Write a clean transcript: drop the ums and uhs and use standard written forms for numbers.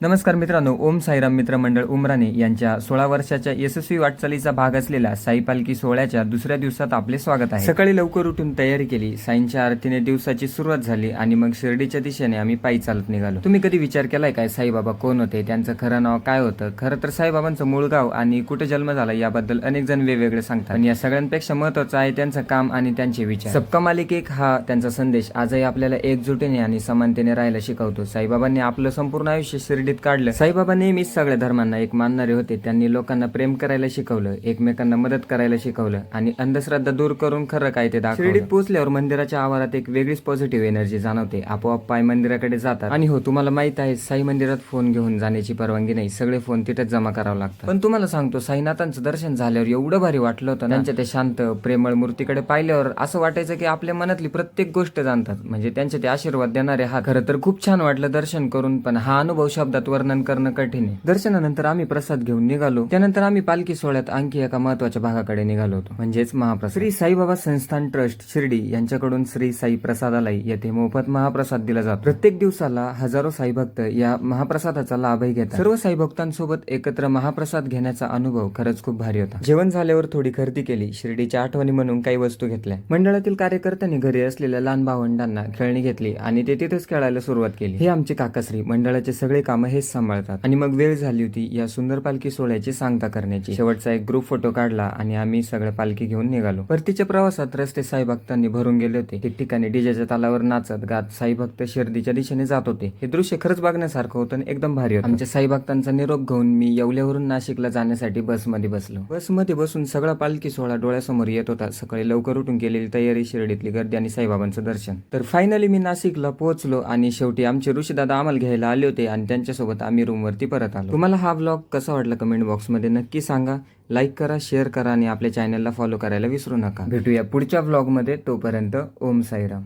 नमस्कार मित्रांनो, ओम साईराम मित्रमंडळ उमराणे यांच्या 16 वर्षाच्या यशस्वी वाटचालीचा भाग असलेल्या साई पालखी सोहळ्याच्या दुसऱ्या दिवसात आपले स्वागत आहे। सकाळी लवकर उठून तयारी केली, साईंच्या आरतीने दिवसाची सुरुवात झाली आणि मग शिर्डीच्या दिशेने आम्ही पायी चालत निघालो। तुम्ही कधी विचार केलाय काय साईबाबा कोण होते, त्यांचं खरं नाव काय होतं? खरं तर साईबाबांचं मूळ गाव आणि कुठे जन्म झाला याबद्दल अनेक जण वेगवेगळे सांगतात, पण या सगळ्यांपेक्षा महत्त्वाचं आहे त्यांचं काम आणि त्यांचे विचार। सबका मालिक एक हा त्यांचा संदेश आजही आपल्याला एकजुटीने आणि समानतेने राहायला शिकवतो। साईबाबांनी आपलं संपूर्ण आयुष्य शिर्डीत काढलं। साईबाबा नेहमीच सगळ्या धर्मांना एक मानणारे होते। त्यांनी लोकांना प्रेम करायला शिकवलं, एकमेकांना मदत करायला शिकवलं आणि अंधश्रद्धा दूर करून खरं काय ते दाखवलं। शिर्डीत पोहोचल्यावर मंदिराच्या आवारात एक वेगळीच पॉझिटिव्ह एनर्जी जाणवते। आपोआप पाय मंदिराकडे जातात आणि हो, तुम्हाला माहित आहे साई मंदिरात फोन घेऊन जाण्याची परवानगी नाही, सगळे फोन तिथेच जमा करावं लागतं। पण तुम्हाला सांगतो, साईनाथांचं दर्शन झाल्यावर एवढं भारी वाटलं होतं, त्यांच्या त्या शांत प्रेमळ मूर्तीकडे पाहिल्यावर असं वाटायचं की आपल्या मनातली प्रत्येक गोष्ट जाणतात, म्हणजे त्यांचे ते आशीर्वाद देणारे हात। खरं तर खूप छान वाटलं दर्शन करून, पण हा अनुभव शब्दात वर्णन करणं कठीण आहे। दर्शनानंतर आम्ही प्रसाद घेऊन निघालो। त्यानंतर आम्ही पालखी सोहळ्यात आणखी एका महत्त्वाच्या भागाकडे निघालो होतो, म्हणजेच महाप्रसाद। श्री साईबाबा संस्थान ट्रस्ट शिर्डी यांच्याकडून श्री साई प्रसादालय येथे मोफत महाप्रसाद दिला जातो। प्रत्येक दिवसाला हजारो साई भक्त या महाप्रसादाचा लाभही घेतात। सर्व साई भक्तांसोबत एकत्र महाप्रसाद घेण्याचा अनुभव खरंच खूप भारी होता। जेवण झाल्यावर थोडी खरेदी केली, शिर्डीच्या आठवणी म्हणून काही वस्तू घेतल्या। मंडळातील कार्यकर्त्यांनी घरी असलेल्या लहान भावंडांना खेळणी घेतली आणि ते तिथेच खेळायला सुरुवात केली। हे आमचे काकाश्री मंडळाचे सगळे काम हेच सांभाळतात। आणि मग वेळ झाली होती या सुंदर पालखी सोहळ्याची सांगता करण्याची। शेवटचा एक ग्रुप फोटो काढला आणि आम्ही सगळं पालखी घेऊन निघालो। परतीच्या प्रवासात रस्ते साई भक्तांनी भरून गेले होते। ठिकठिकाणी डीजेच्या तालावर नाचत गात साई भक्त शिर्डीच्या दिशेने जात होते। हे दृश्य खरंच बघण्यासारखं होतं आणि एकदम भारी होतं। आमच्या साई भक्तांचा निरोप घेऊन मी येवल्यावरून नाशिकला जाण्यासाठी बसमध्ये बसलो। बसमध्ये बसून सगळा पालखी सोहळा डोळ्यासमोर येत होता। सकाळी लवकर उठून केलेली तयारी, शिर्डीतली गर्दी आणि साईबाबांचं दर्शन। तर फायनली मी नाशिकला पोहोचलो आणि शेवटी आमचे ऋषीदादा आम्हाला घ्यायला आले होते आणि त्यांच्यासोबत आम्ही रूमवरती परत आलो। तुम्हाला हा व्लॉग कसा वाटला कमेंट बॉक्समध्ये नक्की सांगा। लाईक करा, शेअर करा आणि आपल्या चॅनलला फॉलो करायला विसरू नका। भेटूया पुढच्या व्लॉगमध्ये, तोपर्यंत ओम साईराम।